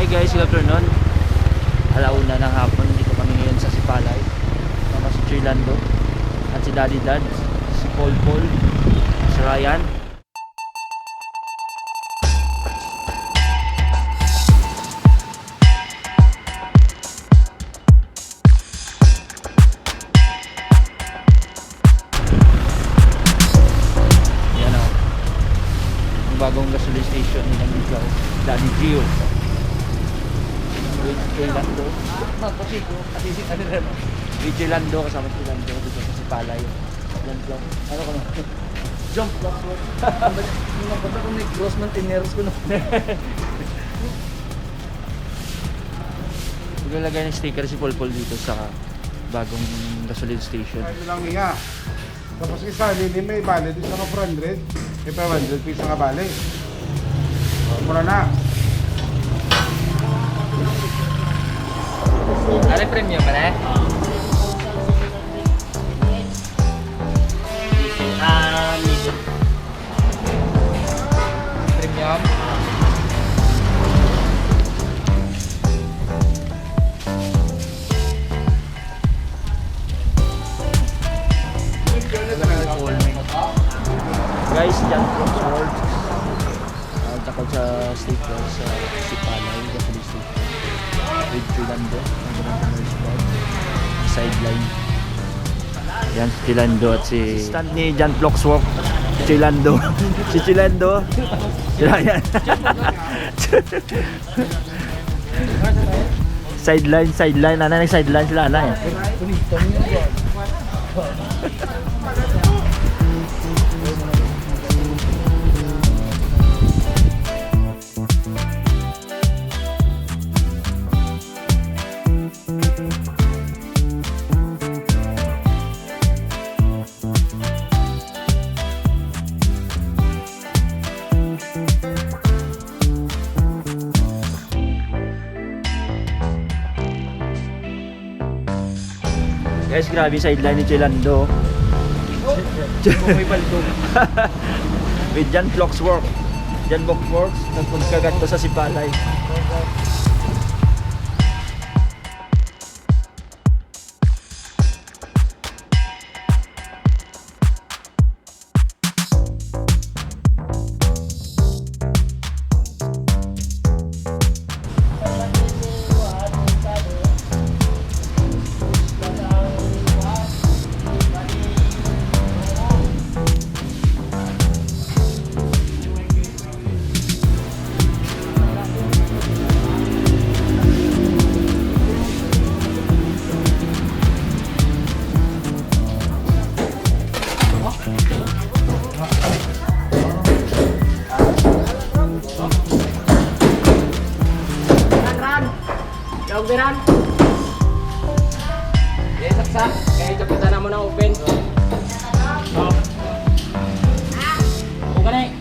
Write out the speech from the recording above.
Hi guys, good afternoon. Alauna ng hapon, dito kami ngayon sa Sipalay. Sama si Choy Lando at si Daddy Dad, si Paul, si Ryan. Yan o, yung bagong gasoline station nilang dito, Daddy Gio. Choy Lando. Choy Lando, kasama si Lando dito sa Sipalay. Jumplox. Ano ko na? Jumplox. Yung nabasa ko may cross mantiners ko na. Maglalagay ng sticker si Paul dito sa bagong gasoline station. Ito lang niya. Tapos isa, hindi may bale. Dito sa 400. May 500 piso nga bale. Mura na. Ada premium mana? Medium. Premium. Guys, Jumplox workz. Takot sa sticker sa Sipalay gasoline station. With Choy Lando, ang mantiners spot, sideline. Yan si Choy Lando at si stand ni Jumplox work, Choy Lando. Si Choy Lando. Sila yan. Sideline. Ana nag-sideline sila ana yan. Guys, grabe sideline ni Choy Lando. With Jumplox work. Jumplox works, nagpagkagat to sa Sipalay. Beran. Ya saksa, kayak cepetan mo na open. Oh. Bukan nih.